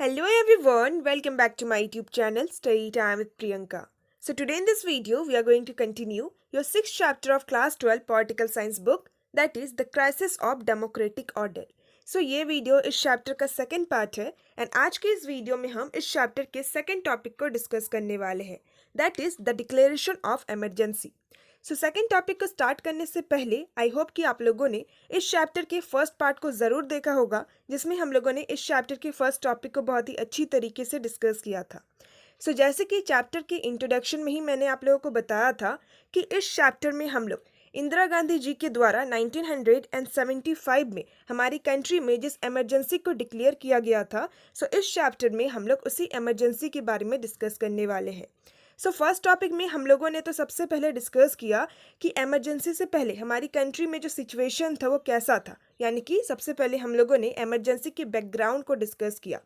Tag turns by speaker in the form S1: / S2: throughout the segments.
S1: Hello everyone, welcome back to my YouTube channel Study Time with Priyanka. So today in this video we are going to continue your 6th chapter of class 12 political science book, that is the crisis of democratic order. So ये video इस chapter का second part है and आज के इस video में हम इस चैप्टर के सेकंड टॉपिक को डिस्कस करने वाले हैं, that is the declaration of emergency. So second topic को स्टार्ट करने से पहले आई होप कि आप लोगों ने इस चैप्टर के फर्स्ट पार्ट को ज़रूर देखा होगा, जिसमें हम लोगों ने इस चैप्टर के फर्स्ट टॉपिक को बहुत ही अच्छी तरीके से डिस्कस किया था. जैसे कि चैप्टर के इंट्रोडक्शन में ही मैंने आप लोगों को बताया था कि इस चैप्टर में हम लोग इंदिरा गांधी जी के द्वारा 1975 में हमारी कंट्री में जिस इमरजेंसी को डिक्लेयर किया गया था, इस चैप्टर में हम लोग उसी इमरजेंसी के बारे में डिस्कस करने वाले हैं. फर्स्ट टॉपिक में हम लोगों ने तो सबसे पहले डिस्कस किया कि इमरजेंसी से पहले हमारी कंट्री में जो सिचुएशन था वो कैसा था, यानी कि सबसे पहले हम लोगों ने इमरजेंसी के बैकग्राउंड को डिस्कस किया.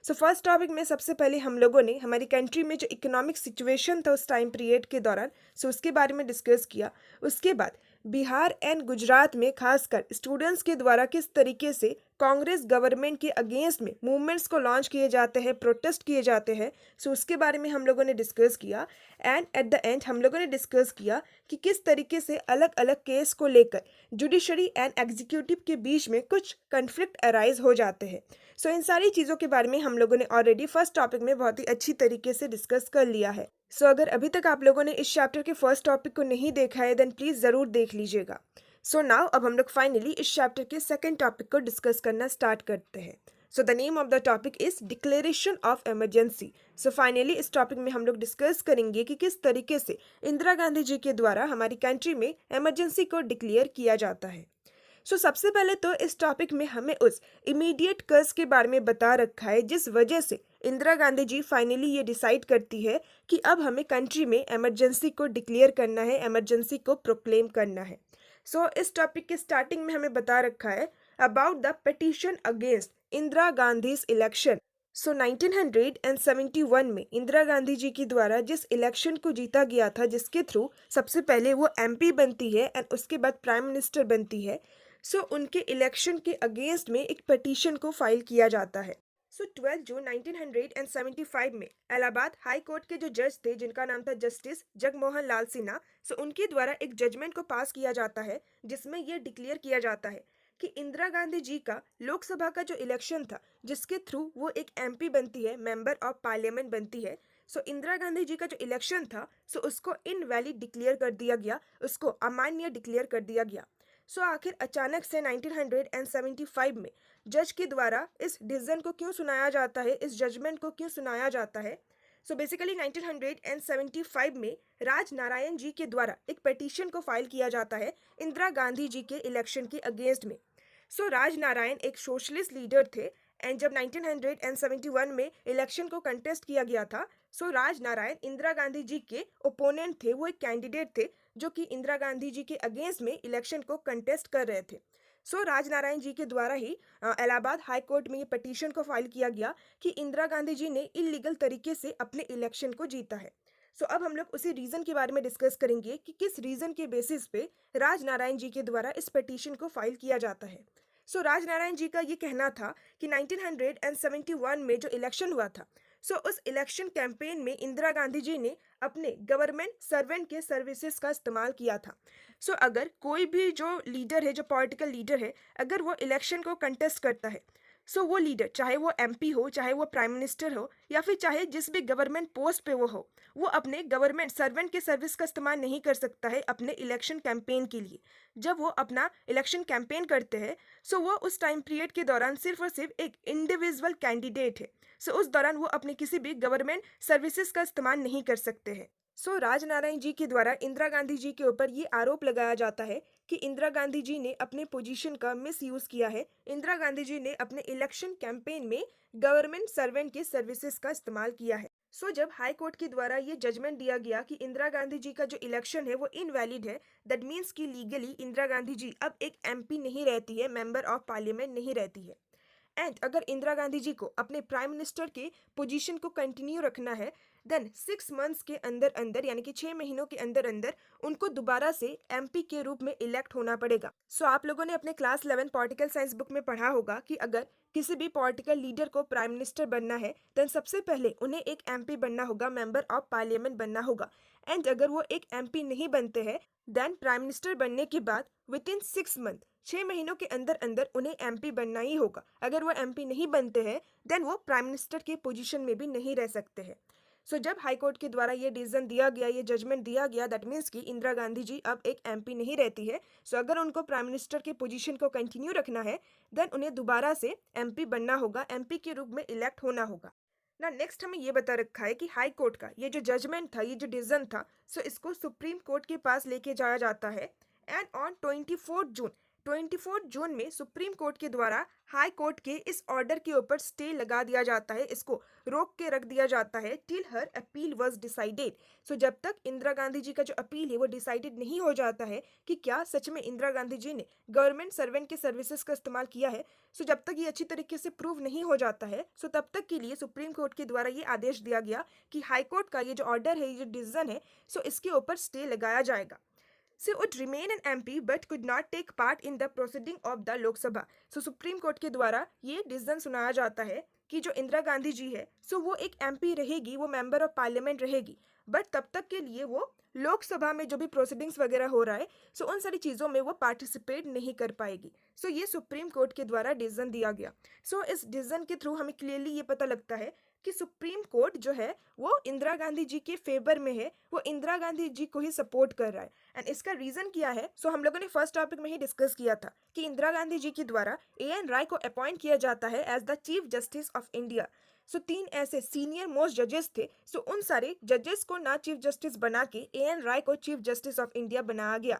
S1: फर्स्ट टॉपिक में सबसे पहले हम लोगों ने हमारी कंट्री में जो इकोनॉमिक सिचुएशन था उस टाइम पीरियड के दौरान उसके बारे में डिस्कस किया. उसके बाद बिहार एंड गुजरात में खासकर स्टूडेंट्स के द्वारा किस तरीके से कांग्रेस गवर्नमेंट के अगेंस्ट में मूवमेंट्स को लॉन्च किए जाते हैं, प्रोटेस्ट किए जाते हैं, उसके बारे में हम लोगों ने डिस्कस किया. एंड एट द एंड हम लोगों ने डिस्कस किया कि किस तरीके से अलग अलग केस को लेकर जुडिशरी एंड एग्जीक्यूटिव के बीच में कुछ कन्फ्लिक्ट अराइज हो जाते हैं. इन सारी चीज़ों के बारे में हम लोगों ने ऑलरेडी फर्स्ट टॉपिक में बहुत ही अच्छी तरीके से डिस्कस कर लिया है. अगर अभी तक आप लोगों ने इस चैप्टर के फर्स्ट टॉपिक को नहीं देखा है देन प्लीज़ ज़रूर देख लीजिएगा. नाउ अब हम लोग फाइनली इस चैप्टर के सेकंड टॉपिक को डिस्कस करना स्टार्ट करते हैं. The name of the topic is declaration of emergency. Finally इस टॉपिक में हम लोग डिस्कस करेंगे कि किस तरीके से इंदिरा गांधी जी के द्वारा हमारी कंट्री में इमरजेंसी को डिक्लेयर किया जाता है. सबसे पहले तो इस टॉपिक में हमें उस इमीडिएट कर्ज के बारे में बता रखा है जिस वजह से इंदिरा गांधी जी फाइनली ये डिसाइड करती है कि अब हमें कंट्री में इमरजेंसी को डिक्लेयर करना है, इमरजेंसी को प्रोक्लेम करना है. इस टॉपिक के स्टार्टिंग में हमें बता रखा है about the petition against Indira Gandhi's election. 1971 में इंदिरा गांधी जी के द्वारा जिस इलेक्शन को जीता गया था, जिसके थ्रू सबसे पहले वो एमपी बनती है एंड उसके बाद प्राइम मिनिस्टर बनती है, उनके इलेक्शन के अगेंस्ट में एक पिटीशन को फाइल किया जाता है. 12 जून 1975 में इलाहाबाद हाई कोर्ट के जो जज थे जिनका नाम था जस्टिस जगमोहन लाल सिन्हा, उनके द्वारा एक जजमेंट को पास किया जाता है जिसमें यह डिक्लेयर किया जाता है कि इंदिरा गांधी जी का लोकसभा का जो इलेक्शन था जिसके थ्रू वो एक एमपी बनती है, मेंबर ऑफ पार्लियामेंट बनती है, इंदिरा गांधी जी का जो इलेक्शन था उसको इनवैलिड डिक्लेयर कर दिया गया, उसको अमान्य डिक्लेयर कर दिया गया. आखिर अचानक से 1975 में जज के द्वारा इस डिसीजन को क्यों सुनाया जाता है, इस जजमेंट को क्यों सुनाया जाता है? बेसिकली 1975 में राज नारायण जी के द्वारा एक पिटीशन को फाइल किया जाता है इंदिरा गांधी जी के इलेक्शन के अगेंस्ट में. राज नारायण एक सोशलिस्ट लीडर थे एंड जब 1971 में इलेक्शन को कंटेस्ट किया गया था, राज नारायण इंदिरा गांधी जी के ओपोनेंट थे, वो एक कैंडिडेट थे जो कि इंदिरा गांधी जी के अगेंस्ट में इलेक्शन को कंटेस्ट कर रहे थे. राज नारायण जी के द्वारा ही इलाहाबाद हाई कोर्ट में ये पिटीशन को फाइल किया गया कि इंदिरा गांधी जी ने इलीगल तरीके से अपने इलेक्शन को जीता है. अब हम लोग उसी रीजन के बारे में डिस्कस करेंगे कि किस रीजन के बेसिस पे राज नारायण जी के द्वारा इस पिटीशन को फाइल किया जाता है. राज नारायण जी का ये कहना था कि 1971 में जो इलेक्शन हुआ था, उस इलेक्शन कैंपेन में इंदिरा गांधी जी ने अपने गवर्नमेंट सर्वेंट के सर्विसेज का इस्तेमाल किया था. अगर कोई भी जो लीडर है, जो पॉलिटिकल लीडर है, अगर वो इलेक्शन को कंटेस्ट करता है, वो लीडर चाहे वो एमपी हो, चाहे वो प्राइम मिनिस्टर हो, या फिर चाहे जिस भी गवर्नमेंट पोस्ट पे वो हो, वो अपने गवर्नमेंट सर्वेंट के सर्विस का इस्तेमाल नहीं कर सकता है अपने इलेक्शन कैंपेन के लिए. जब वो अपना इलेक्शन कैंपेन करते हैं, वो उस टाइम पीरियड के दौरान सिर्फ और सिर्फ एक इंडिविजुअल कैंडिडेट है. उस दौरान वो अपने किसी भी गवर्नमेंट सर्विसेज का इस्तेमाल नहीं कर सकते हैं. राज नारायण जी के द्वारा इंदिरा गांधी जी के ऊपर ये आरोप लगाया जाता है कि इंदिरा गांधी जी ने अपने पोजीशन का मिस यूज किया है, इंदिरा गांधी जी ने अपने इलेक्शन कैंपेन में गवर्नमेंट सर्वेंट के सर्विसेज का इस्तेमाल किया है. जब हाई कोर्ट के द्वारा ये जजमेंट दिया गया कि इंदिरा गांधी जी का जो इलेक्शन है वो इनवैलिड है, दैट मीन्स कि लीगली इंदिरा गांधी जी अब एक एमपी नहीं रहती है, मेंबर ऑफ पार्लियामेंट नहीं रहती है. एंड अगर इंदिरा गांधी जी को अपने प्राइम मिनिस्टर के पोजीशन को कंटिन्यू रखना है, देन 6 मंथ्स के अंदर अंदर यानी कि 6 महीनों के अंदर अंदर उनको दोबारा से एमपी के रूप में इलेक्ट होना पड़ेगा। सो आप लोगों ने अपने क्लास 11 पॉलिटिकल साइंस बुक में पढ़ा होगा कि अगर किसी भी पॉलिटिकल लीडर को प्राइम मिनिस्टर बनना है देन सबसे पहले उन्हें एक एमपी बनना होगा, मेंबर ऑफ पार्लियामेंट बनना होगा। एंड अगर वो एक एमपी नहीं बनते हैं देन प्राइम मिनिस्टर बनने के बाद विद इन 6 मंथ 6 महीनों के अंदर अंदर उन्हें एमपी बनना ही होगा। अगर वो एमपी नहीं बनते हैं देन वो प्राइम मिनिस्टर के पोजीशन में भी नहीं रह सकते हैं। सो जब हाई कोर्ट के द्वारा ये डिसीजन दिया गया, ये जजमेंट दिया गया, दैट मीन्स कि इंदिरा गांधी जी अब एक एमपी नहीं रहती है। सो अगर उनको प्राइम मिनिस्टर के पोजीशन को कंटिन्यू रखना है देन उन्हें दोबारा से एमपी बनना होगा, एमपी के रूप में इलेक्ट होना होगा ना। नेक्स्ट हमें ये बता रखा है कि हाई कोर्ट का ये जो जजमेंट था, ये जो डिसीजन था, सो इसको सुप्रीम कोर्ट के पास लेके जाया जाता है। एंड ऑन 24 जून में सुप्रीम कोर्ट के द्वारा हाई कोर्ट के इस ऑर्डर के ऊपर स्टे लगा दिया जाता है, इसको रोक के रख दिया जाता है till her appeal was decided. So जब तक इंदिरा गांधी जी का जो अपील है वो डिसाइडेड नहीं हो जाता है कि क्या सच में इंदिरा गांधी जी ने गवर्नमेंट सर्वेंट के सर्विसेज का इस्तेमाल किया है, सो जब तक ये अच्छी तरीके से प्रूव नहीं हो जाता है, सो तब तक के लिए सुप्रीम कोर्ट के द्वारा ये आदेश दिया गया कि हाई कोर्ट का ये जो ऑर्डर है, ये जो डिसीजन है, सो इसके ऊपर स्टे लगाया जाएगा। So would remain an MP but could not take part in the proceeding of the लोक सभा। सो सुप्रीम कोर्ट के द्वारा ये डिसीजन सुनाया जाता है कि जो इंदिरा गांधी जी है सो वो एक एमपी रहेगी, वो मेंबर ऑफ पार्लियामेंट रहेगी, बट तब तक के लिए वो लोकसभा में जो भी प्रोसीडिंग्स वगैरह हो रहा है सो उन सारी चीज़ों में वो पार्टिसिपेट नहीं कर पाएगी। सो ये सुप्रीम कोर्ट के द्वारा डिसीजन दिया गया। सो इस डिसीजन के थ्रू हमें क्लियरली ये पता लगता है कि सुप्रीम कोर्ट जो है वो इंदिरा गांधी जी के फेवर में है, वो इंदिरा गांधी जी को ही सपोर्ट कर रहा है। एंड इसका रीजन क्या है, सो हम लोगों ने फर्स्ट टॉपिक में ही डिस्कस किया था कि इंदिरा गांधी जी के द्वारा एएन राय को अपॉइंट किया जाता है as the chief justice of India. So 3 ऐसे सीनियर मोस्ट जजेस थे, सो उन सारे जजेस को ना चीफ जस्टिस बना के एएन राय को चीफ जस्टिस ऑफ इंडिया बनाया गया।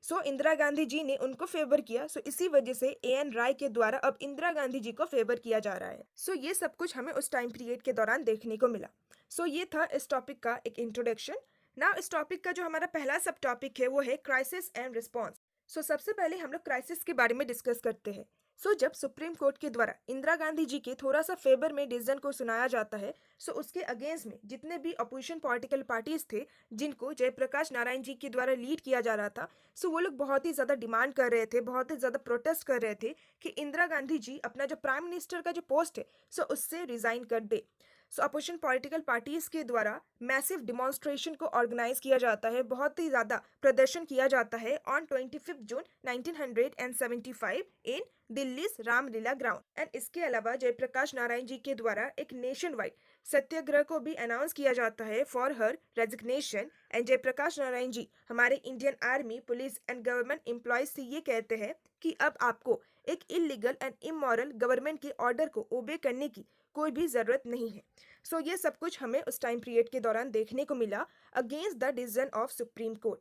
S1: सो इंदिरा गांधी जी ने उनको फेवर किया, सो इसी वजह से एएन राय के द्वारा अब इंदिरा गांधी जी को फेवर किया जा रहा है। सो ये सब कुछ हमें उस टाइम पीरियड के दौरान देखने को मिला। सो ये था इस टॉपिक का एक इंट्रोडक्शन। नाउ इस टॉपिक का जो हमारा पहला सब टॉपिक है वो है क्राइसिस एंड रिस्पॉन्स। सो सबसे पहले हम लोग क्राइसिस के बारे में डिस्कस करते हैं। सो जब सुप्रीम कोर्ट के द्वारा इंदिरा गांधी जी के थोड़ा सा फेवर में डिसीजन को सुनाया जाता है, सो उसके अगेंस्ट में जितने भी अपोजिशन पॉलिटिकल पार्टीज थे जिनको जयप्रकाश नारायण जी के द्वारा लीड किया जा रहा था, सो वो लोग बहुत ही ज़्यादा डिमांड कर रहे थे, बहुत ही ज़्यादा प्रोटेस्ट कर रहे थे कि इंदिरा गांधी जी अपना जो प्राइम मिनिस्टर का जो पोस्ट है सो उससे रिजाइन कर दे। सो अपोजिशन पॉलिटिकल पार्टीज के द्वारा मैसिव डिमॉन्स्ट्रेशन को ऑर्गेनाइज किया जाता है, बहुत ही ज़्यादा प्रदर्शन किया जाता है on 25 June 1975 in Delhi's Ramlila ground. And इसके अलावा जयप्रकाश नारायण जी के द्वारा एक नेशन वाइड सत्याग्रह को भी अनाउंस किया जाता है for her resignation. And Jayaprakash Narayan ji हमारे Indian army, police and government employees से ये कहते हैं कि अब आपको एक इलीगल एंड इमोरल गवर्नमेंट के ऑर्डर को ओबे करने की कोई भी ज़रूरत नहीं है। सो ये सब कुछ हमें उस टाइम पीरियड के दौरान देखने को मिला against the decision of supreme court.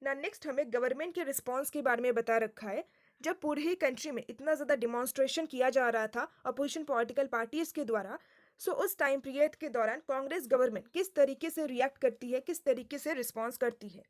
S1: ना नेक्स्ट हमें गवर्नमेंट के रिस्पॉन्स के बारे में बता रखा है। जब पूरे ही कंट्री में इतना ज़्यादा डिमॉन्स्ट्रेशन किया जा रहा था अपोजिशन पॉलिटिकल पार्टीज के द्वारा, सो उस टाइम पीरियड के दौरान कांग्रेस गवर्नमेंट किस तरीके से रिएक्ट करती है, किस तरीके से रिस्पॉन्स करती है।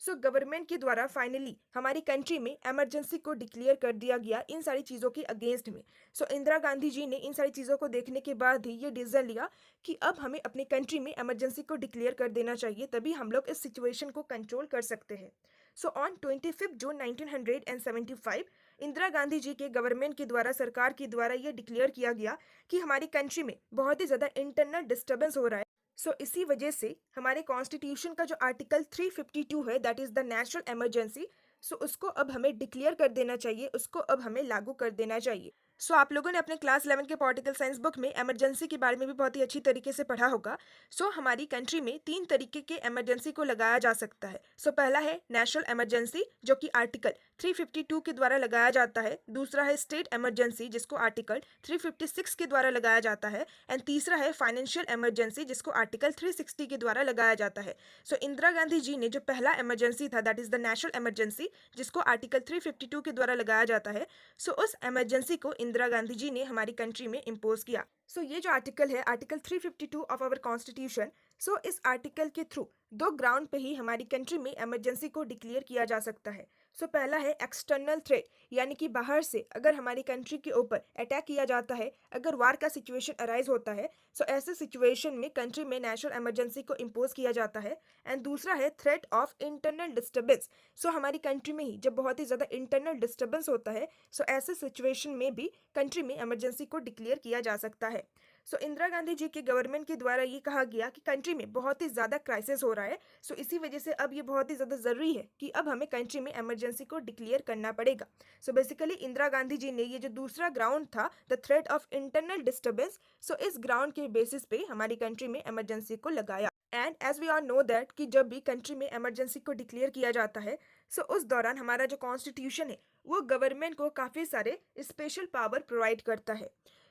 S1: सो गवर्नमेंट के द्वारा फाइनली हमारी कंट्री में इमरजेंसी को डिक्लेयर कर दिया गया इन सारी चीज़ों के अगेंस्ट में। सो इंदिरा गांधी जी ने इन सारी चीज़ों को देखने के बाद ही ये डिसीजन लिया कि अब हमें अपनी कंट्री में इमरजेंसी को डिक्लेयर कर देना चाहिए, तभी हम लोग इस सिचुएशन को कंट्रोल कर सकते हैं। सो ऑन 25 जून 1975 इंदिरा गांधी जी के गवर्नमेंट के द्वारा, सरकार के द्वारा ये डिक्लेयर किया गया कि हमारी कंट्री में बहुत ही ज़्यादा इंटरनल डिस्टर्बेंस हो रहा है। सो इसी वजह से हमारे कॉन्स्टिट्यूशन का जो आर्टिकल 352 है that is the national emergency, so उसको अब हमें डिक्लेयर कर देना चाहिए, उसको अब हमें लागू कर देना चाहिए। सो आप लोगों ने अपने क्लास 11 के पॉलिटिकल साइंस बुक में इमरजेंसी के बारे में भी बहुत ही अच्छी तरीके से पढ़ा होगा। सो हमारी कंट्री में 3 तरीके के इमरजेंसी को लगाया जा सकता है। सो पहला है नेशनल इमरजेंसी जो कि आर्टिकल 352 के द्वारा लगाया जाता है। दूसरा है स्टेट इमरजेंसी जिसको आर्टिकल 356 के द्वारा लगाया जाता है। एंड तीसरा है फाइनेंशियल इमरजेंसी जिसको आर्टिकल 360 के द्वारा लगाया जाता है। सो इंदिरा गांधी जी ने जो पहला इमरजेंसी था that is the national emergency जिसको आर्टिकल 352 के द्वारा लगाया जाता है, सो उस इमरजेंसी को इंदिरा गांधी जी ने हमारी कंट्री में इम्पोज किया। सो ये जो आर्टिकल है आर्टिकल 352 ऑफ आवर कॉन्स्टिट्यूशन, सो इस आर्टिकल के थ्रू 2 ग्राउंड पे ही हमारी कंट्री में इमरजेंसी को डिक्लेयर किया जा सकता है। सो पहला है एक्सटर्नल थ्रेट, यानी कि बाहर से अगर हमारी कंट्री के ऊपर अटैक किया जाता है, अगर वार का सिचुएशन अराइज होता है, सो ऐसे सिचुएशन में कंट्री में नेशनल इमरजेंसी को इम्पोज किया जाता है। एंड दूसरा है थ्रेट ऑफ इंटरनल डिस्टर्बेंस। सो हमारी कंट्री में ही जब बहुत ही ज़्यादा इंटरनल डिस्टर्बेंस होता है, सो ऐसे सिचुएशन में भी कंट्री में इमरजेंसी को डिक्लेयर किया जा सकता है। सो इंदिरा गांधी जी के गवर्नमेंट के द्वारा ये कहा गया कि कंट्री में बहुत ही ज़्यादा क्राइसिस हो रहा है, सो इसी वजह से अब ये बहुत ही ज़्यादा ज़रूरी है कि अब हमें कंट्री में इमरजेंसी को डिक्लेयर करना पड़ेगा। सो बेसिकली इंदिरा गांधी जी ने ये जो दूसरा ग्राउंड था, the threat of internal disturbance, so इस ग्राउंड के बेसिस पे हमारी कंट्री में इमरजेंसी को लगाया। And as we are know that कि जब भी कंट्री में इमरजेंसी को डिक्लेयर किया जाता है, सो उस दौरान हमारा जो कॉन्स्टिट्यूशन है वो गवर्नमेंट को काफ़ी सारे स्पेशल पावर प्रोवाइड करता है।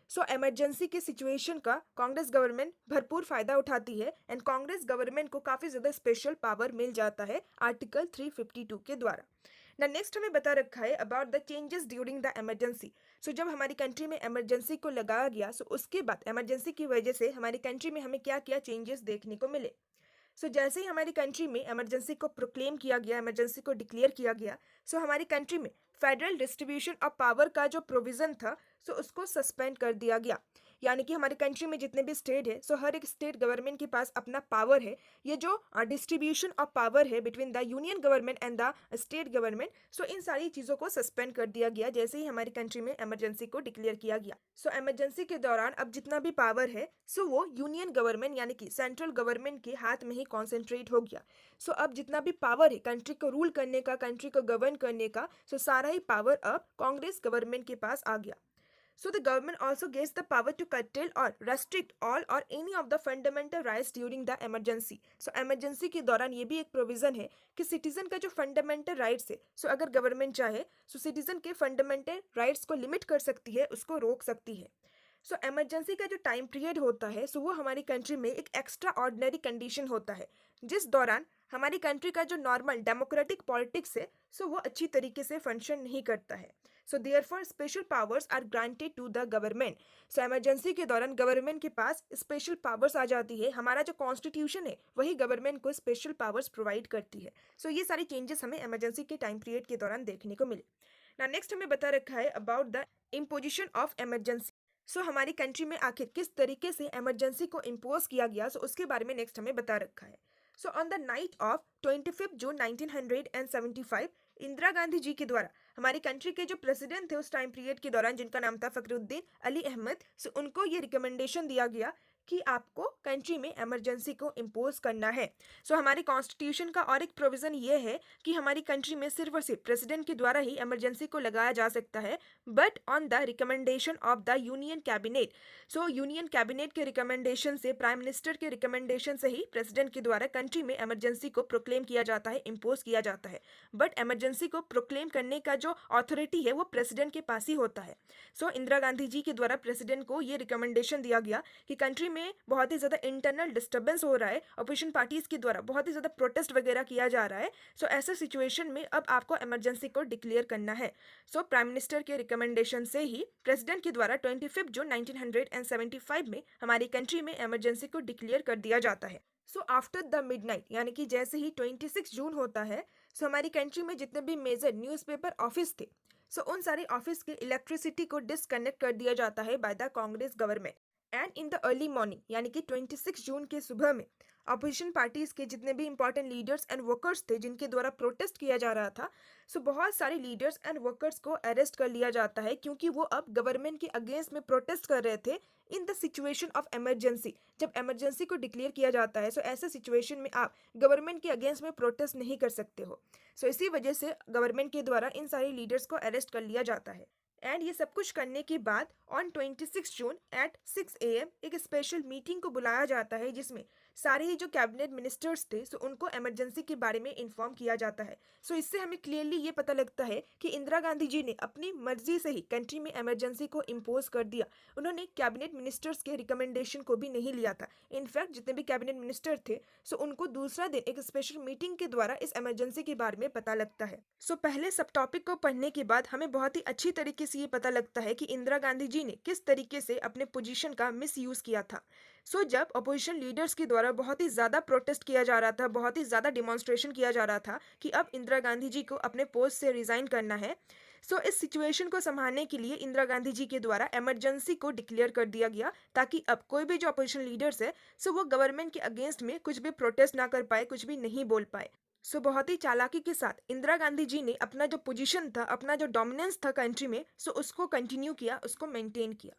S1: सो इमरजेंसी के सिचुएशन का कांग्रेस गवर्नमेंट भरपूर फायदा उठाती है एंड कांग्रेस गवर्नमेंट को काफ़ी ज़्यादा स्पेशल पावर मिल जाता है आर्टिकल 352 के द्वारा। ना नेक्स्ट हमें बता रखा है about the changes during the emergency. So जब हमारी कंट्री में इमरजेंसी को लगाया गया, सो उसके बाद इमरजेंसी की वजह से हमारी कंट्री में हमें क्या क्या चेंजेस देखने को मिले। सो जैसे ही हमारी कंट्री में इमरजेंसी को प्रोक्लेम किया गया, इमरजेंसी को डिक्लेयर किया गया, सो हमारी कंट्री में फेडरल डिस्ट्रीब्यूशन ऑफ पावर का जो प्रोविज़न था, सो उसको सस्पेंड कर दिया गया। यानी कि हमारी कंट्री में जितने भी स्टेट है, सो हर एक स्टेट गवर्नमेंट के पास अपना पावर है। ये जो डिस्ट्रीब्यूशन ऑफ पावर है between the union government and the state government, so इन सारी चीज़ों को सस्पेंड कर दिया गया जैसे ही हमारी कंट्री में इमरजेंसी को डिक्लेयर किया गया। सो इमरजेंसी के दौरान अब जितना भी पावर है, सो वो यूनियन गवर्नमेंट यानी कि सेंट्रल गवर्नमेंट के हाथ में ही कॉन्सेंट्रेट हो गया। सो अब जितना भी पावर है कंट्री को रूल करने का, कंट्री को गवर्न करने का, सो सारा ही पावर अब कांग्रेस गवर्नमेंट के पास आ गया। So the government also gets the power to curtail or restrict all or any of the fundamental rights during the emergency. So emergency के दौरान ये भी एक प्रोविज़न है कि सिटीजन का जो फंडामेंटल राइट्स है, सो अगर गवर्नमेंट चाहे सो सिटीजन के फंडामेंटल राइट्स को लिमिट कर सकती है, उसको रोक सकती है। सो इमरजेंसी का जो टाइम पीरियड होता है, सो वो हमारी कंट्री में एक एक्स्ट्रा ऑर्डिनरी कंडीशन होता है जिस दौरान हमारी कंट्री का जो नॉर्मल डेमोक्रेटिक पॉलिटिक्स है, सो वो अच्छी तरीके से फंक्शन नहीं करता है। So therefore special powers are granted to the government. So emergency के दौरान गवर्नमेंट के पास स्पेशल पावर्स आ जाती है। हमारा जो कॉन्स्टिट्यूशन है वही गवर्नमेंट को स्पेशल पावर्स प्रोवाइड करती है। सो ये सारी चेंजेस हमें इमरजेंसी के टाइम पीरियड के दौरान देखने को मिले। ना नेक्स्ट हमें बता रखा है about the imposition of emergency. So हमारी कंट्री में आखिर किस तरीके से इमरजेंसी को इम्पोज किया गया, सो उसके बारे में नेक्स्ट हमें बता रखा है। So on the night of 25 जून 1975 इंदिरा गांधी जी के द्वारा हमारी कंट्री के जो प्रेसिडेंट थे उस टाइम पीरियड के दौरान, जिनका नाम था फखरुद्दीन अली अहमद, सो उनको ये रिकमेंडेशन दिया गया कि आपको कंट्री में इमरजेंसी को इम्पोज करना है। सो हमारे कॉन्स्टिट्यूशन का और एक प्रोविज़न ये है कि हमारी कंट्री में सिर्फ और सिर्फ प्रेसिडेंट के द्वारा ही इमरजेंसी को लगाया जा सकता है, but on the recommendation of the union cabinet. So union cabinet के रिकमेंडेशन से, प्राइम मिनिस्टर के रिकमेंडेशन से ही प्रेसिडेंट के द्वारा कंट्री में इमरजेंसी को प्रोक्लेम किया जाता है, इम्पोज किया जाता है। बट इमरजेंसी को प्रोक्लेम करने का जो अथॉरिटी है वो प्रेसिडेंट के पास ही होता है। सो इंदिरा गांधी जी के द्वारा प्रेसिडेंट को ये रिकमेंडेशन दिया गया कि कंट्री में बहुत ही ज़्यादा इंटरनल डिस्टर्बेंस हो रहा है, अपोजिशन पार्टीज के द्वारा बहुत ही ज़्यादा प्रोटेस्ट वगैरह किया जा रहा है। सो ऐसे सिचुएशन में अब आपको इमरजेंसी को डिक्लेयर करना है। सो प्राइम मिनिस्टर के रिकमेंडेशन से ही प्रेसिडेंट के द्वारा 25 जून 1975 में हमारी कंट्री में इमरजेंसी को डिक्लेयर कर दिया जाता है। सो आफ्टर द मिडनाइट, यानी कि जैसे ही 26 जून होता है, सो हमारी कंट्री में जितने भी मेजर न्यूज़पेपर ऑफिस थे, सो उन सारे ऑफिस के इलेक्ट्रिसिटी को डिसकनेक्ट कर दिया जाता है by the Congress government. And in the early morning, यानी कि 26 जून के सुबह में अपोजिशन पार्टीज के जितने भी इंपॉर्टेंट लीडर्स एंड वर्कर्स थे जिनके द्वारा प्रोटेस्ट किया जा रहा था, सो बहुत सारे लीडर्स एंड वर्कर्स को अरेस्ट कर लिया जाता है क्योंकि वो अब गवर्नमेंट के अगेंस्ट में प्रोटेस्ट कर रहे थे in the situation of emergency. जब इमरजेंसी को डिक्लेयर किया जाता है, सो ऐसे सिचुएशन में आप गवर्नमेंट के अगेंस्ट में प्रोटेस्ट नहीं कर सकते हो। सो इसी वजह से गवर्नमेंट के द्वारा इन सारे लीडर्स को अरेस्ट कर लिया जाता है। एंड ये सब कुछ करने के बाद ऑन 26 जून एट 6 AM एक स्पेशल मीटिंग को बुलाया जाता है जिसमें सारे ही जो कैबिनेट मिनिस्टर्स थे, सो उनको इमरजेंसी के बारे में इन्फॉर्म किया जाता है। सो इससे हमें क्लियरली ये पता लगता है कि इंदिरा गांधी जी ने अपनी मर्जी से ही कंट्री में इमरजेंसी को इम्पोज कर दिया। उन्होंने कैबिनेट मिनिस्टर्स के रिकमेंडेशन को भी नहीं लिया था। इनफैक्ट जितने भी कैबिनेट मिनिस्टर थे, सो उनको दूसरा दिन एक स्पेशल मीटिंग के द्वारा इस इमरजेंसी के बारे में पता लगता है। सो पहले सब टॉपिक को पढ़ने के बाद हमें बहुत ही अच्छी तरीके से ये पता लगता है कि इंदिरा गांधी जी ने किस तरीके से अपने पोजीशन का मिस यूज़ किया था। जब अपोजिशन लीडर्स के द्वारा बहुत ही ज़्यादा प्रोटेस्ट किया जा रहा था, बहुत ही ज़्यादा डिमॉन्स्ट्रेशन किया जा रहा था कि अब इंदिरा गांधी जी को अपने पोस्ट से रिज़ाइन करना है। इस सिचुएशन को संभालने के लिए इंदिरा गांधी जी के द्वारा इमरजेंसी को डिक्लेयर कर दिया गया, ताकि अब कोई भी जो अपोजिशन लीडर्स है वो गवर्नमेंट के अगेंस्ट में कुछ भी प्रोटेस्ट ना कर पाए, कुछ भी नहीं बोल पाए। बहुत ही चालाकी के साथ इंदिरा गांधी जी ने अपना जो पोजीशन था, अपना जो डोमिनेंस था कंट्री में, उसको कंटिन्यू किया, उसको मेंटेन किया।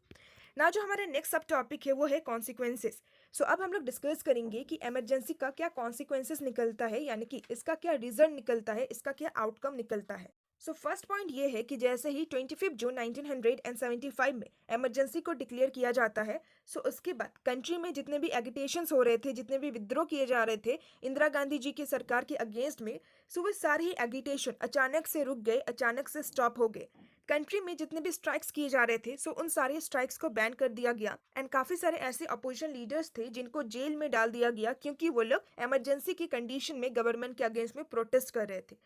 S1: ना जो हमारा नेक्स्ट सब टॉपिक है वो है कॉन्सिक्वेंसेस। अब हम लोग डिस्कस करेंगे कि इमरजेंसी का क्या कॉन्सिक्वेंसेस निकलता है, यानी कि इसका क्या रिजल्ट निकलता है, इसका क्या आउटकम निकलता है। फर्स्ट पॉइंट ये है कि जैसे ही 25 जून 1975 में इमरजेंसी को डिक्लेयर किया जाता है, उसके बाद कंट्री में जितने भी एगिटेशंस हो रहे थे, जितने भी विद्रोह किए जा रहे थे इंदिरा गांधी जी की सरकार के अगेंस्ट में, वो सारे ही एगिटेशन अचानक से रुक गए, अचानक से स्टॉप हो गए। कंट्री में जितने भी स्ट्राइक्स किए जा रहे थे, उन सारे स्ट्राइक्स को बैन कर दिया गया। एंड काफी सारे ऐसे अपोजिशन लीडर्स थे जिनको जेल में डाल दिया गया, क्योंकि वो लोग इमरजेंसी की कंडीशन में गवर्नमेंट के अगेंस्ट में प्रोटेस्ट कर रहे थे।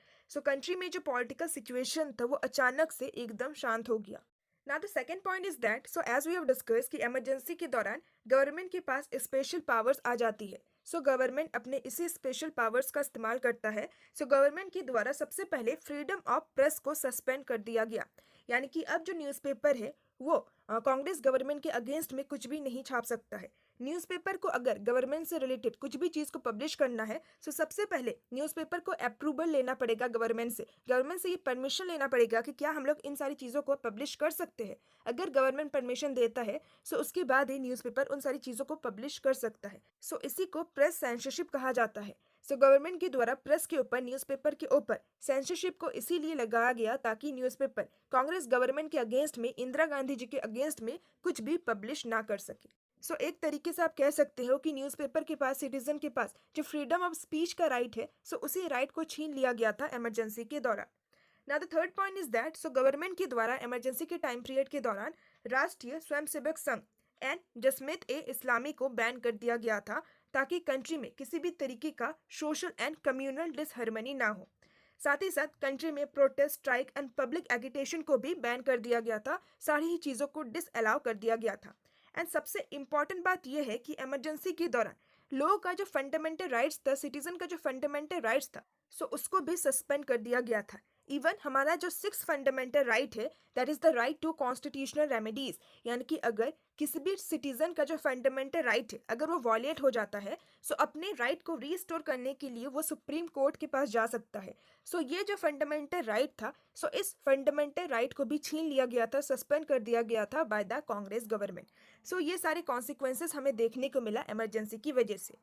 S1: कंट्री में जो पॉलिटिकल सिचुएशन था वो अचानक से एकदम शांत हो गया। Now the second point is that, as we have discuss कि इमरजेंसी के दौरान गवर्नमेंट के पास स्पेशल पावर्स आ जाती है। गवर्नमेंट अपने इसी स्पेशल पावर्स का इस्तेमाल करता है। गवर्नमेंट के द्वारा सबसे पहले फ्रीडम ऑफ प्रेस को सस्पेंड कर दिया गया, यानी कि अब जो न्यूज़पेपर है वो कांग्रेस गवर्नमेंट के अगेंस्ट में कुछ भी नहीं छाप सकता है। न्यूज़पेपर को अगर गवर्नमेंट से रिलेटेड कुछ भी चीज़ को पब्लिश करना है, सबसे पहले न्यूज़पेपर को अप्रूवल लेना पड़ेगा गवर्नमेंट से ये परमिशन लेना पड़ेगा कि क्या हम लोग इन सारी चीज़ों को पब्लिश कर सकते हैं। अगर गवर्नमेंट परमिशन देता है उसके बाद ही न्यूज़पेपर उन सारी चीज़ों को पब्लिश कर सकता है। इसी को प्रेस सेंसरशिप कहा जाता है। गवर्नमेंट के द्वारा प्रेस के ऊपर, न्यूज़पेपर के ऊपर सेंसरशिप को इसीलिए लगाया गया ताकि न्यूज़पेपर कांग्रेस गवर्नमेंट के अगेंस्ट में, इंदिरा गांधी जी के अगेंस्ट में कुछ भी पब्लिश ना कर सके। एक तरीके से आप कह सकते हो कि न्यूज़पेपर के पास, सिटीजन के पास जो फ्रीडम ऑफ स्पीच का राइट है, उसी राइट को छीन लिया गया था इमरजेंसी के दौरान। Now the third point is that, government के द्वारा इमरजेंसी के टाइम पीरियड के दौरान राष्ट्रीय स्वयंसेवक संघ एंड जसमित ए इस्लामी को बैन कर दिया गया था, ताकि कंट्री में किसी भी तरीके का सोशल एंड कम्युनल डिसहार्मनी ना हो। साथ ही साथ कंट्री में protest, strike and public agitation को भी बैन कर दिया गया था, सारी ही चीज़ों को डिसअलाउ कर दिया गया था। एंड सबसे इम्पॉर्टेंट बात यह है कि इमरजेंसी के दौरान लोगों का जो फंडामेंटल राइट्स था, सिटीजन का जो फंडामेंटल राइट्स था, उसको भी सस्पेंड कर दिया गया था। इवन हमारा जो 6th फंडामेंटल राइट है, that is the right to constitutional remedies, यानी कि अगर किसी भी सिटीजन का जो फंडामेंटल राइट है अगर वो वॉलेट हो जाता है, अपने राइट को रीस्टोर करने के लिए वो सुप्रीम कोर्ट के पास जा सकता है। ये जो फंडामेंटल राइट था, इस फंडामेंटल राइट को भी छीन लिया गया था, सस्पेंड कर दिया गया था बाय द कांग्रेस गवर्नमेंट। ये सारे कॉन्सिक्वेंसेस हमें देखने को मिला इमरजेंसी की वजह से।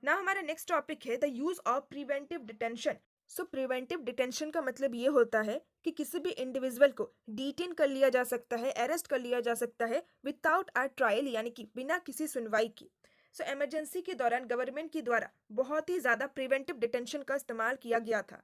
S1: ना हमारा नेक्स्ट टॉपिक है the use of preventive detention. Preventive detention का मतलब ये होता है कि किसी भी इंडिविजुअल को डिटेन कर लिया जा सकता है, अरेस्ट कर लिया जा सकता है विदाउट अ ट्रायल, यानी कि बिना किसी सुनवाई की। इमरजेंसी के दौरान गवर्नमेंट के द्वारा बहुत ही ज़्यादा प्रिवेंटिव डिटेंशन का इस्तेमाल किया गया था।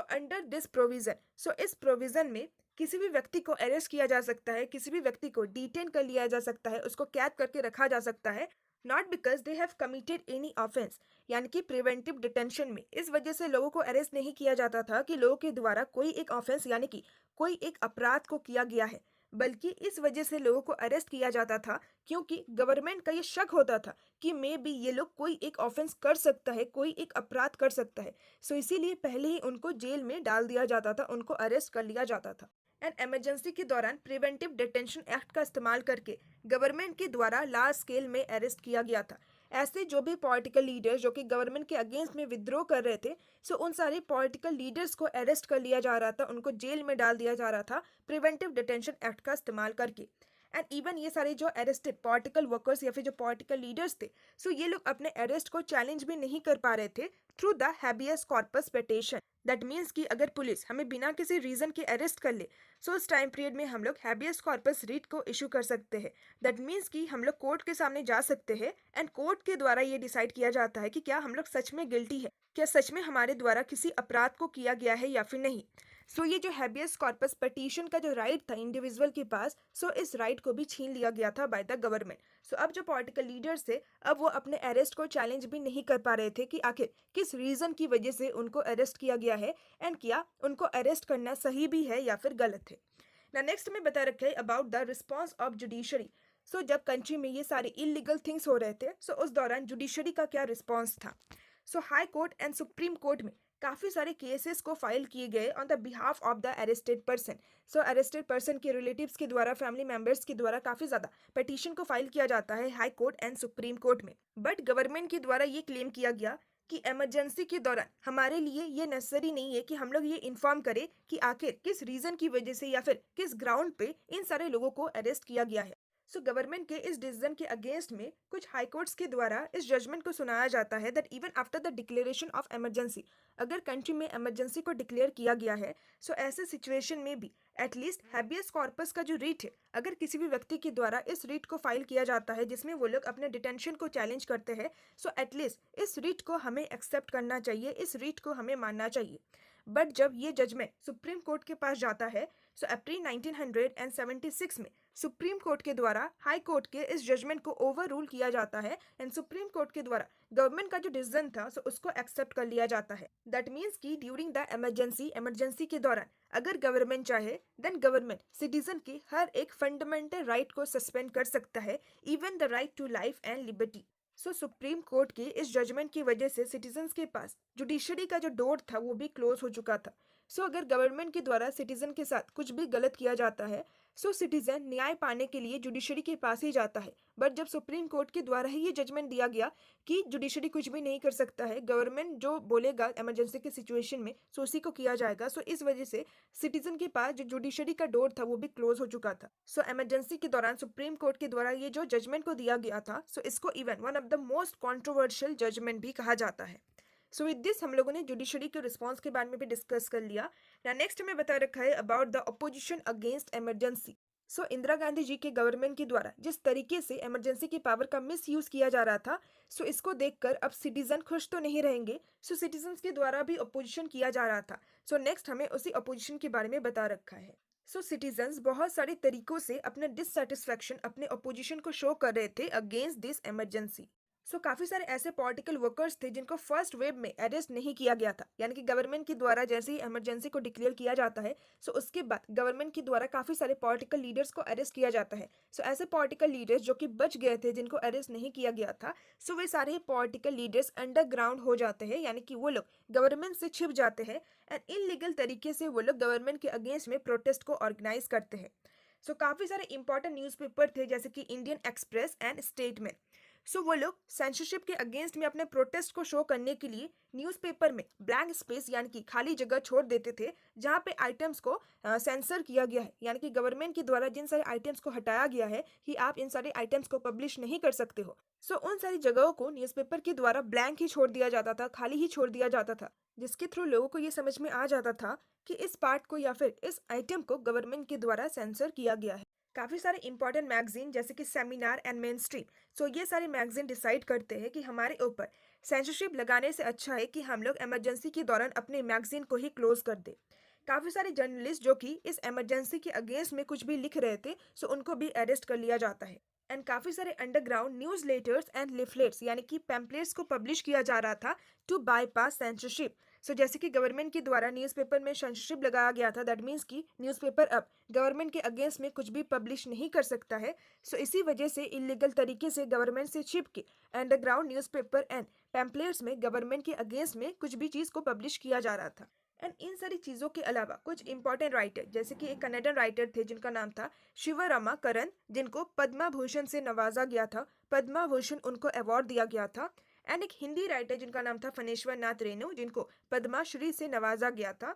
S1: अंडर दिस प्रोविज़न, इस प्रोविज़न में किसी भी व्यक्ति को अरेस्ट किया जा सकता है, किसी भी व्यक्ति को डिटेन कर लिया जा सकता है, उसको कैद करके रखा जा सकता है, not because they have committed any offence. यानी कि प्रिवेंटिव डिटेंशन में इस वजह से लोगों को अरेस्ट नहीं किया जाता था कि लोगों के द्वारा कोई एक ऑफेंस, यानी कि कोई एक अपराध को किया गया है, बल्कि इस वजह से लोगों को अरेस्ट किया जाता था क्योंकि गवर्नमेंट का ये शक होता था कि मे बी ये लोग कोई एक ऑफेंस कर सकता है, कोई एक अपराध कर सकता है। इसीलिए पहले ही उनको जेल में डाल दिया जाता था, उनको अरेस्ट कर लिया जाता था। एंड इमरजेंसी के दौरान प्रिवेंटिव डिटेंशन एक्ट का इस्तेमाल करके गवर्नमेंट के द्वारा लार्ज स्केल में अरेस्ट किया गया था। ऐसे जो भी पॉलिटिकल लीडर्स जो कि गवर्नमेंट के अगेंस्ट में विद्रोह कर रहे थे, उन सारे पॉलिटिकल लीडर्स को अरेस्ट कर लिया जा रहा था, उनको जेल में डाल दिया जा रहा था प्रिवेंटिव डिटेंशन एक्ट का इस्तेमाल करके। एंड इवन ये सारे जो अरेस्टेड पॉलिटिकल वर्कर्स या फिर जो पॉलिटिकल लीडर्स थे, ये लोग अपने अरेस्ट को चैलेंज भी नहीं कर पा रहे थे through the habeas corpus petition. That means कि अगर पुलिस हमें बिना किसी रीजन के अरेस्ट कर ले, उस टाइम पीरियड में हम लोग हैबियस कॉर्पस रीट को इशू कर सकते हैं। दैट मीन्स कि हम लोग कोर्ट के सामने जा सकते हैं एंड कोर्ट के द्वारा ये डिसाइड किया जाता है कि क्या हम लोग सच में गिल्टी है, क्या सच में हमारे द्वारा किसी अपराध को किया गया है या फिर नहीं। ये जो हैबियस कॉर्पस पिटीशन का जो राइट था इंडिविजुअल के पास, इस राइट को भी छीन लिया गया था बाय द गवर्नमेंट। अब जो पॉलिटिकल लीडर्स थे, अब वो अपने अरेस्ट को चैलेंज भी नहीं कर पा रहे थे कि आखिर किस रीजन की वजह से उनको अरेस्ट किया गया है एंड क्या उनको अरेस्ट करना सही भी है या फिर गलत है। ना नेक्स्ट में बता रखा है about the response of judiciary. So जब कंट्री में ये सारे इलीगल थिंग्स हो रहे थे, सो उस दौरान जुडिशरी का क्या रिस्पॉन्स था? So high court and supreme court में काफ़ी सारे केसेस को फाइल किए गए on the behalf of the arrested person. So arrested person के रिलेटिव्स के द्वारा, फैमिली मेंबर्स के द्वारा काफ़ी ज़्यादा पिटीशन को फाइल किया जाता है high court and supreme court में। बट गवर्नमेंट के द्वारा ये क्लेम किया गया कि इमरजेंसी के दौरान हमारे लिए ये नेसेसरी नहीं है कि हम लोग ये इन्फॉर्म करें कि आखिर किस रीज़न की वजह से या फिर किस ग्राउंड पे इन सारे लोगों को अरेस्ट किया गया है। सो गवर्नमेंट के इस डिसीजन के अगेंस्ट में कुछ हाई कोर्ट्स के द्वारा इस जजमेंट को सुनाया जाता है that even after the declaration of emergency, अगर कंट्री में इमरजेंसी को डिक्लेयर किया गया है, सो ऐसे सिचुएशन में भी एटलीस्ट हैबियस कॉर्पस का जो रीट है, अगर किसी भी व्यक्ति के द्वारा इस रीट को फाइल किया जाता है जिसमें वो लोग अपने डिटेंशन को चैलेंज करते हैं, सो एटलीस्ट इस रीट को हमें एक्सेप्ट करना चाहिए, इस रीट को हमें मानना चाहिए। बट जब ये जजमेंट सुप्रीम कोर्ट के पास जाता है, सो अप्रैल 1976 में सुप्रीम कोर्ट के द्वारा हाई कोर्ट के इस जजमेंट को ओवर रूल किया जाता है एंड सुप्रीम कोर्ट के द्वारा गवर्नमेंट का जो डिसीजन था, सो उसको एक्सेप्ट कर लिया जाता है। दैट मीन्स कि ड्यूरिंग द इमरजेंसी के दौरान अगर गवर्नमेंट चाहे, देन गवर्नमेंट सिटीजन के हर एक फंडामेंटल राइट को सस्पेंड कर सकता है, even the right to life and liberty. So supreme court के इस जजमेंट की वजह से सिटीजन्स के पास जुडिशरी का जो डोर था वो भी क्लोज हो चुका था। सो अगर गवर्नमेंट के द्वारा सिटीजन के साथ कुछ भी गलत किया जाता है, सो सिटीजन न्याय पाने के लिए जुडिशरी के पास ही जाता है। बट जब सुप्रीम कोर्ट के द्वारा ही ये जजमेंट दिया गया कि जुडिशरी कुछ भी नहीं कर सकता है, गवर्नमेंट जो बोलेगा इमरजेंसी के सिचुएशन में, सो उसी को किया जाएगा। सो इस वजह से सिटीजन के पास जो जुडिशरी का डोर था वो भी क्लोज हो चुका था। सो इमरजेंसी के दौरान सुप्रीम कोर्ट के द्वारा ये जो जजमेंट को दिया गया था, सो इसको even one of the most controversial judgment भी कहा जाता है। सो विद दिस हम लोगों ने जुडिशरी के रिस्पॉन्स के बारे में भी डिस्कस कर लिया। नेक्स्ट हमें बता रखा है about the opposition against emergency. So Indira Gandhi ji के गवर्नमेंट के द्वारा जिस तरीके से इमरजेंसी की पावर का मिस यूज किया जा रहा था, सो इसको देखकर अब सिटीजन खुश तो नहीं रहेंगे। सो सिटीजन्स के द्वारा भी अपोजिशन किया जा रहा था। सो नेक्स्ट हमें उसी अपोजिशन के बारे में बता रखा है। सो सिटीजन्स बहुत सारे तरीकों से अपने डिससेटिस्फैक्शन, अपने अपोजिशन को शो कर रहे थे अगेंस्ट दिस इमरजेंसी। सो काफ़ी सारे ऐसे पॉलिटिकल वर्कर्स थे जिनको फर्स्ट वेव में अरेस्ट नहीं किया गया था, यानी कि गवर्नमेंट के द्वारा जैसे ही इमरजेंसी को डिक्लेयर किया जाता है, सो उसके बाद गवर्नमेंट के द्वारा काफ़ी सारे पॉलिटिकल लीडर्स को अरेस्ट किया जाता है। सो ऐसे पॉलिटिकल लीडर्स जो कि बच गए थे, जिनको अरेस्ट नहीं किया गया था, सो वे सारे पॉलिटिकल लीडर्स अंडरग्राउंड हो जाते हैं, यानी कि वो लोग गवर्नमेंट से छिप जाते हैं एंड इनलीगल तरीके से वो लोग गवर्नमेंट के अगेंस्ट में प्रोटेस्ट को ऑर्गेनाइज करते हैं। सो काफ़ी सारे इंपॉर्टेंट न्यूज़पेपर थे जैसे कि इंडियन एक्सप्रेस एंड स्टेटमेंट। सो वो लोग सेंसरशिप के अगेंस्ट में अपने प्रोटेस्ट को शो करने के लिए न्यूज़पेपर में ब्लैंक स्पेस यानी कि खाली जगह छोड़ देते थे, जहाँ पे आइटम्स को सेंसर किया गया है, यानी कि गवर्नमेंट के द्वारा जिन सारे आइटम्स को हटाया गया है कि आप इन सारे आइटम्स को पब्लिश नहीं कर सकते हो। सो उन सारी जगहों को न्यूज़पेपर के द्वारा ब्लैंक ही छोड़ दिया जाता था, खाली ही छोड़ दिया जाता था, जिसके थ्रू लोगों को ये समझ में आ जाता था कि इस पार्ट को या फिर इस आइटम को गवर्नमेंट के द्वारा सेंसर किया गया है। काफ़ी सारे इंपॉर्टेंट मैगजीन जैसे कि सेमिनार एंड मेन स्ट्रीम, सो ये सारे मैगजीन डिसाइड करते हैं कि हमारे ऊपर सेंसरशिप लगाने से अच्छा है कि हम लोग इमरजेंसी के दौरान अपने मैगजीन को ही क्लोज कर दें। काफ़ी सारे जर्नलिस्ट जो कि इस इमरजेंसी के अगेंस्ट में कुछ भी लिख रहे थे, सो उनको भी अरेस्ट कर लिया जाता है। एंड काफ़ी सारे underground news letters and leaflets यानी कि पैम्पलेट्स को पब्लिश किया जा रहा था टू बाईपास सेंसरशिप। सो जैसे कि गवर्नमेंट के द्वारा न्यूज़पेपर में सेंसरशिप लगाया गया था, दैट मीन्स कि न्यूज़पेपर अब गवर्नमेंट के अगेंस्ट में कुछ भी पब्लिश नहीं कर सकता है। सो इसी वजह से इलीगल तरीके से गवर्नमेंट से छिप के अंडरग्राउंड न्यूज़पेपर एंड पैम्पलेट्स में गवर्नमेंट के अगेंस्ट में कुछ भी चीज़ को पब्लिश किया जा रहा था। एंड इन सारी चीज़ों के अलावा कुछ इंपॉर्टेंट राइटर जैसे कि एक कन्नड़न राइटर थे जिनका नाम था शिवरामा करन, जिनको पद्मा भूषण से नवाजा गया था, पद्मा भूषण उनको अवार्ड दिया गया था। एंड एक हिंदी राइटर जिनका नाम था फनेश्वर नाथ रेणु, जिनको पद्माश्री से नवाजा गया था।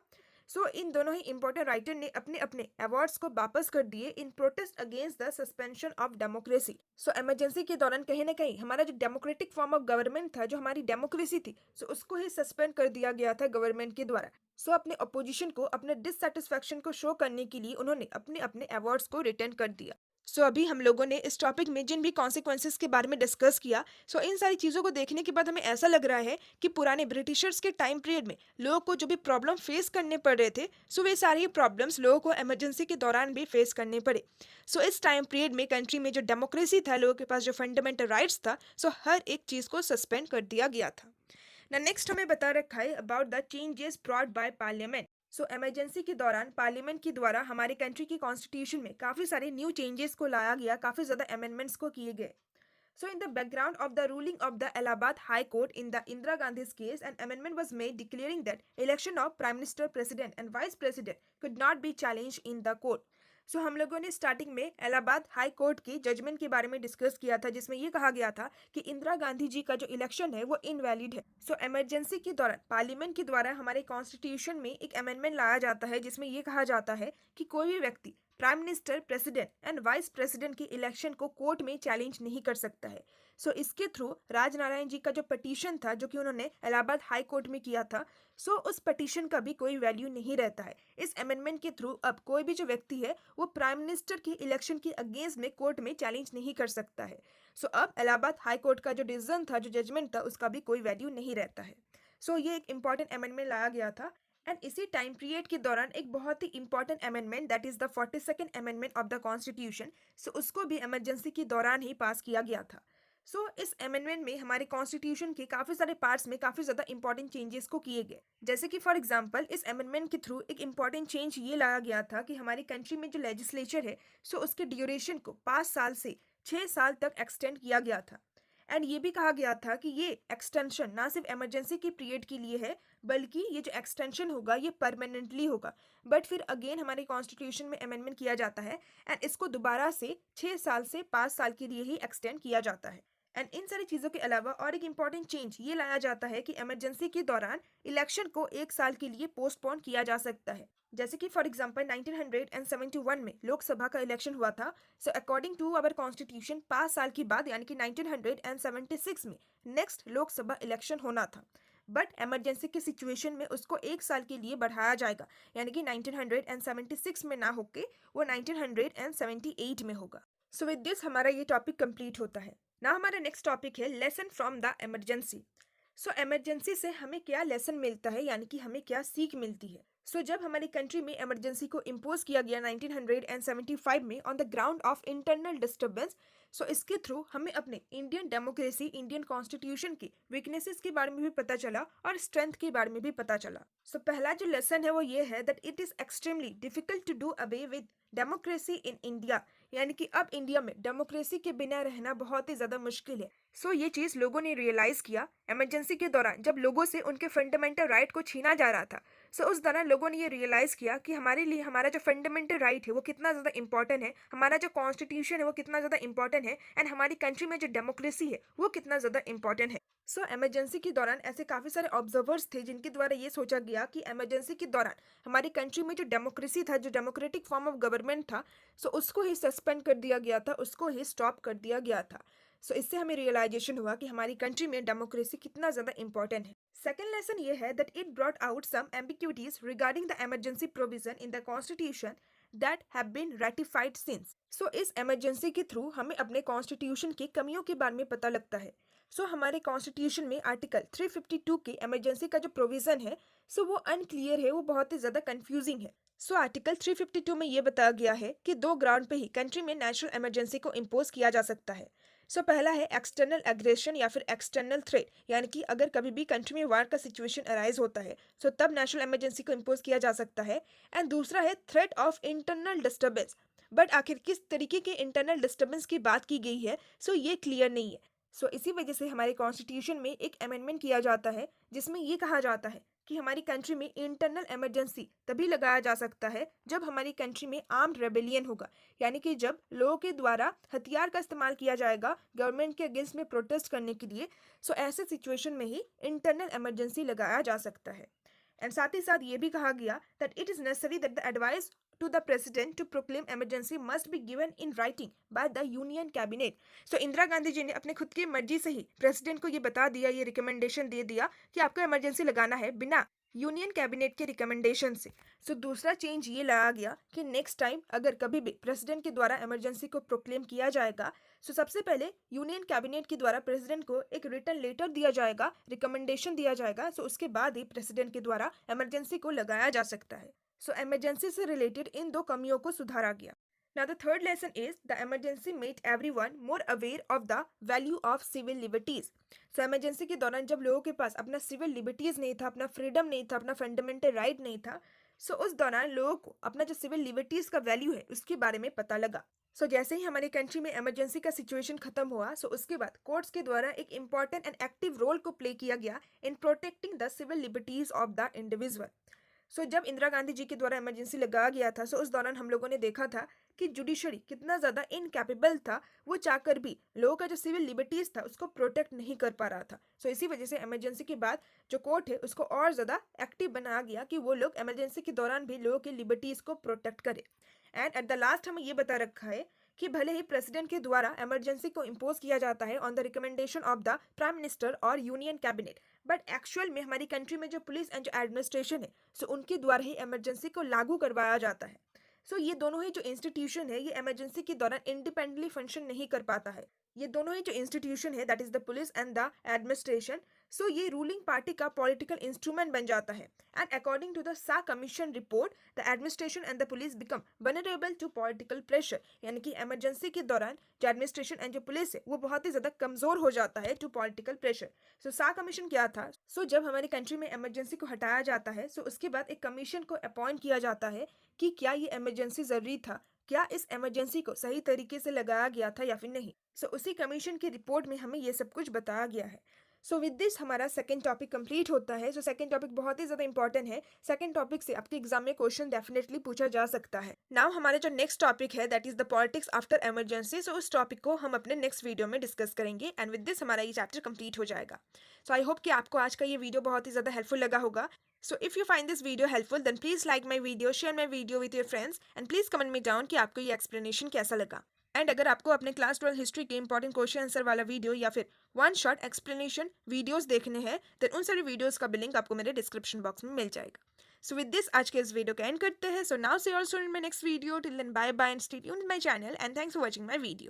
S1: सो इन दोनों ही इंपॉर्टेंट राइटर ने अपने अपने अवार्ड्स को वापस कर दिए in protest against the suspension of democracy. So emergency के दौरान कहीं ना कहीं हमारा जो डेमोक्रेटिक फॉर्म ऑफ गवर्नमेंट था, जो हमारी डेमोक्रेसी थी, सो उसको ही सस्पेंड कर दिया गया था गवर्नमेंट के द्वारा। सो अपने अपोजिशन को, अपने डिससेटिस्फैक्शन को शो करने के लिए उन्होंने अपने अपने अवार्ड्स को रिटर्न कर दिया। सो अभी हम लोगों ने इस टॉपिक में जिन भी कॉन्सिक्वेंसेस के बारे में डिस्कस किया, सो इन सारी चीज़ों को देखने के बाद हमें ऐसा लग रहा है कि पुराने ब्रिटिशर्स के टाइम पीरियड में लोगों को जो भी प्रॉब्लम फेस करने पड़ रहे थे, सो वे सारी प्रॉब्लम्स लोगों को इमरजेंसी के दौरान भी फेस करने पड़े। सो इस टाइम पीरियड में कंट्री में जो डेमोक्रेसी था, लोगों के पास जो फंडामेंटल राइट्स था, सो हर एक चीज़ को सस्पेंड कर दिया गया था। नेक्स्ट हमें बता रखा है about the changes brought by parliament. So emergency के दौरान पार्लियामेंट के द्वारा हमारे कंट्री की कॉन्स्टिट्यूशन में काफ़ी सारे न्यू चेंजेस को लाया गया, काफ़ी ज़्यादा अमेंडमेंट्स को किए गए. So, in the background of the ruling of the Allahabad High Court in the Indira Gandhi's case, an amendment was made declaring that election of Prime Minister, President and Vice President could not be challenged in the court. So, हम लोगों ने starting में Allahabad high court की judgement के बारे में discuss किया था, जिसमें ये कहा गया था कि इंदिरा गांधी जी का जो इलेक्शन है वो इनवैलिड है. सो इमरजेंसी के दौरान पार्लियामेंट के द्वारा हमारे कॉन्स्टिट्यूशन में एक अमेंडमेंट लाया जाता है, जिसमें ये कहा जाता है कि कोई भी व्यक्ति prime minister, president and vice president की इलेक्शन को कोर्ट में चैलेंज नहीं कर सकता है. सो इसके थ्रू राजनारायण जी का जो पटिशन था, जो कि उन्होंने इलाहाबाद हाई कोर्ट में किया था, सो उस पटिशन का भी कोई वैल्यू नहीं रहता है. इस अमेंडमेंट के थ्रू अब कोई भी जो व्यक्ति है वो प्राइम मिनिस्टर की इलेक्शन के अगेंस्ट में कोर्ट में चैलेंज नहीं कर सकता है. सो अब इलाहाबाद हाई कोर्ट का जो डिसीजन था, जो जजमेंट था, उसका भी कोई वैल्यू नहीं रहता है. सो ये एक इंपॉर्टेंट अमेंडमेंट लाया गया था. एंड इसी टाइम पीरियड के दौरान एक बहुत ही important amendment, that is the 42nd amendment of the constitution, so उसको भी इमरजेंसी के दौरान ही पास किया गया था. सो इस अमेंडमेंट में हमारे कॉन्स्टिट्यूशन के काफ़ी सारे पार्ट्स में काफ़ी ज़्यादा इंपॉर्टेंट चेंजेस को किए गए. जैसे कि फॉर एग्जांपल इस अमेंडमेंट के थ्रू एक इंपॉर्टेंट चेंज ये लाया गया था कि हमारी कंट्री में जो लेजिस्लेचर है, सो उसके ड्यूरेशन को 5 साल से 6 साल तक एक्सटेंड किया गया था. एंड ये भी कहा गया था कि ये एक्सटेंशन ना सिर्फ इमरजेंसी के पीरियड के लिए है, बल्कि ये जो एक्सटेंशन होगा ये परमानेंटली होगा. बट फिर अगेन हमारे कॉन्स्टिट्यूशन में अमेंडमेंट किया जाता है एंड इसको दोबारा से 6 साल से 5 साल के लिए ही एक्सटेंड किया जाता है. एंड इन सारी चीज़ों के अलावा और एक इंपॉर्टेंट चेंज ये लाया जाता है कि इमरजेंसी के दौरान इलेक्शन को 1 साल के लिए पोस्टपोन किया जा सकता है. जैसे कि फॉर एग्जांपल 1971 में लोकसभा का इलेक्शन हुआ था. So according to our constitution 5 साल के बाद यानी कि 1976 में नेक्स्ट लोकसभा इलेक्शन होना था. बट इमरजेंसी की सिचुएशन में उसको 1 साल के लिए बढ़ाया जाएगा, यानी कि 1976 में ना होके वो 1978 में होगा. सो विद दिस हमारा ये टॉपिक कंप्लीट होता है. ना हमारा नेक्स्ट टॉपिक है lesson from the emergency. So emergency से हमें क्या लेसन मिलता है, यानी कि हमें क्या सीख मिलती है. सो जब हमारी कंट्री में इमरजेंसी को इम्पोज किया गया 1975 में on the ground of internal disturbance, so इसके थ्रू हमें अपने इंडियन डेमोक्रेसी, इंडियन कॉन्स्टिट्यूशन की वीकनेसेस के बारे में भी पता चला और स्ट्रेंथ के बारे में भी पता चला. सो पहला जो लेसन है वो ये है that it is extremely difficult to do away with democracy in India, यानी कि अब इंडिया में डेमोक्रेसी के बिना रहना बहुत ही ज़्यादा मुश्किल है. सो ये चीज़ लोगों ने रियलाइज़ किया इमरजेंसी के दौरान, जब लोगों से उनके फंडामेंटल राइट को छीना जा रहा था. सो उस दौरान लोगों ने ये रियलाइज़ किया कि हमारे लिए हमारा जो फंडामेंटल राइट है वो कितना ज़्यादा इंपॉर्टेंट है, हमारा जो कॉन्स्टिट्यूशन है वो कितना ज़्यादा इंपॉर्टेंट है, एंड हमारी कंट्री में जो डेमोक्रेसी है वो कितना ज़्यादा इंपॉर्टेंट है. सो इमरजेंसी के दौरान ऐसे काफ़ी सारे ऑब्जर्वर्स थे जिनके द्वारा ये सोचा गया कि इमरजेंसी के दौरान हमारी कंट्री में जो डेमोक्रेसी था, जो डेमोक्रेटिक फॉर्म ऑफ गवर्नमेंट था, सो उसको ही सस्पेंड कर दिया गया था, उसको ही स्टॉप कर दिया गया था. सो इससे हमें रियलाइजेशन हुआ कि हमारी कंट्री में डेमोक्रेसी कितना ज़्यादा इंपॉर्टेंट है. सेकेंड लेसन ये है that it brought out some ambiguities regarding the emergency provision in the constitution that have been ratified since. So इस इमरजेंसी के थ्रू हमें अपने कॉन्स्टिट्यूशन की कमियों के बारे में पता लगता है. सो हमारे कॉन्स्टिट्यूशन में आर्टिकल 352 के इमरजेंसी का जो प्रोविज़न है, सो वो अनक्लियर है, वो बहुत ही ज़्यादा कंफ्यूजिंग है. सो आर्टिकल 352 में ये बताया गया है कि 2 ग्राउंड पे ही कंट्री में नेशनल इमरजेंसी को इम्पोज किया जा सकता है. सो पहला है एक्सटर्नल एग्रेशन या फिर एक्सटर्नल थ्रेट, यानी कि अगर कभी भी कंट्री में वार का सिचुएशन अराइज होता है, सो तब नेशनल इमरजेंसी को इम्पोज किया जा सकता है. एंड दूसरा है threat of internal disturbance. But आखिर किस तरीके के इंटरनल डिस्टर्बेंस की बात की गई है, सो ये क्लियर नहीं है. सो इसी वजह से हमारे कॉन्स्टिट्यूशन में एक अमेंडमेंट किया जाता है जिसमें ये कहा जाता है कि हमारी कंट्री में इंटरनल इमरजेंसी तभी लगाया जा सकता है जब हमारी कंट्री में आर्म्ड रेबेलियन होगा, यानी कि जब लोगों के द्वारा हथियार का इस्तेमाल किया जाएगा गवर्नमेंट के अगेंस्ट में प्रोटेस्ट करने के लिए. सो ऐसे सिचुएशन में ही इंटरनल इमरजेंसी लगाया जा सकता है. एंड साथ ही साथ ये भी कहा गया that it is necessary that the advice to the president to proclaim emergency must be given in writing by the union cabinet. So Indira Gandhi ji ने अपने खुद की मर्जी से ही प्रेसिडेंट को ये बता दिया, ये रिकमेंडेशन दे दिया कि आपको इमरजेंसी लगाना है बिना यूनियन कैबिनेट के रिकमेंडेशन से. सो दूसरा चेंज ये लाया गया कि नेक्स्ट टाइम अगर कभी भी प्रेसिडेंट के द्वारा इमरजेंसी को प्रोक्लेम किया जाएगा, सो सबसे पहले यूनियन कैबिनेट के द्वारा प्रेसिडेंट को एक रिटन लेटर दिया जाएगा, रिकमेंडेशन दिया जाएगा. सो उसके बाद ही प्रेसिडेंट के द्वारा इमरजेंसी को लगाया जा सकता है. सो इमरजेंसी से रिलेटेड इन 2 कमियों को सुधारा गया. Now the third lesson is the emergency made everyone more aware of the value of civil liberties. So emergency के दौरान जब लोगों के पास अपना सिविल लिबर्टीज नहीं था, अपना फ्रीडम नहीं था, अपना फंडामेंटल राइट नहीं था, सो उस दौरान लोगों को अपना जो सिविल लिबर्टीज़ का वैल्यू है उसके बारे में पता लगा। जैसे ही हमारे कंट्री में इमरजेंसी का सिचुएशन खत्म हुआ, उसके बाद कोर्ट्स के द्वारा एक इंपॉर्टेंट एंड एक्टिव रोल को प्ले किया गया in protecting the civil liberties of the individual. जब इंदिरा गांधी जी के द्वारा इमरजेंसी लगाया गया था, उस दौरान हम लोगों ने देखा था कि जुडिशरी कितना ज़्यादा इनकैपेबल था, वो चाहकर भी लोगों का जो सिविल लिबर्टीज़ था उसको प्रोटेक्ट नहीं कर पा रहा था। इसी वजह से इमरजेंसी के बाद जो कोर्ट है उसको और ज़्यादा एक्टिव बनाया गया कि वो लोग इमरजेंसी के दौरान भी लोगों की लिबर्टीज़ को प्रोटेक्ट करे। एंड एट द लास्ट हमें ये बता रखा है कि भले ही प्रेसिडेंट के द्वारा इमरजेंसी को इम्पोज किया जाता है on the recommendation of the prime minister और यूनियन कैबिनेट, बट एक्चुअल में हमारी कंट्री में जो पुलिस एंड जो एडमिनिस्ट्रेशन है उनके द्वारा ही इमरजेंसी को लागू करवाया जाता है। ये दोनों ही जो इंस्टीट्यूशन है ये इमरजेंसी के दौरान इंडिपेंडेंटली फंक्शन नहीं कर पाता है। ये दोनों ही जो इंस्टीट्यूशन है that is the police and the administration, ये रूलिंग पार्टी का पॉलिटिकल इंस्ट्रूमेंट बन जाता है। And according to the Shah commission report, the administration and the police become vulnerable to political pressure, यानी कि इमरजेंसी के दौरान जो एडमिनिस्ट्रेशन एंड जो पुलिस है वो बहुत ही ज़्यादा कमज़ोर हो जाता है टू पॉलिटिकल प्रेशर। सा कमीशन क्या था? जब हमारी कंट्री में इमरजेंसी को हटाया जाता है, उसके बाद एक कमीशन को अपॉइंट किया जाता है कि क्या ये इमरजेंसी ज़रूरी था, क्या इस इमरजेंसी को सही तरीके से लगाया गया था या फिर नहीं। उसी कमीशन की रिपोर्ट में हमें ये सब कुछ बताया गया है। विद दिस हमारा सेकंड टॉपिक कंप्लीट होता है। सेकंड टॉपिक बहुत ही ज़्यादा इंपॉर्टेंट है। सेकंड टॉपिक से आपके एग्जाम में क्वेश्चन डेफिनेटली पूछा जा सकता है। नाउ हमारे जो नेक्स्ट टॉपिक है that is the politics after emergency. उस टॉपिक को हम अपने नेक्स्ट वीडियो में डिस्कस करेंगे एंड विद दिस हमारा ये चैप्टर कंप्लीट हो जाएगा। आई होप कि आपको आज का ये वीडियो बहुत ही ज़्यादा हेल्पफुल लगा होगा। If you find this video helpful then please like my video, share my video with your friends and please comment me down कि आपको ये एक्सप्लेनेशन कैसा लगा। एंड अगर आपको अपने क्लास 12 हिस्ट्री के इंपॉर्टेंट क्वेश्चन आंसर वाला वीडियो या फिर वन शॉट एक्सप्लेनेशन वीडियोस देखने हैं देन उन सारे वीडियोस का भी लिंक आपको मेरे डिस्क्रिप्शन बॉक्स में मिल जाएगा। विद दिस आज के इस वीडियो का एंड करते हैं। Now see also in my next video, till then bye bye and stay tuned with my channel and thanks for watching my video.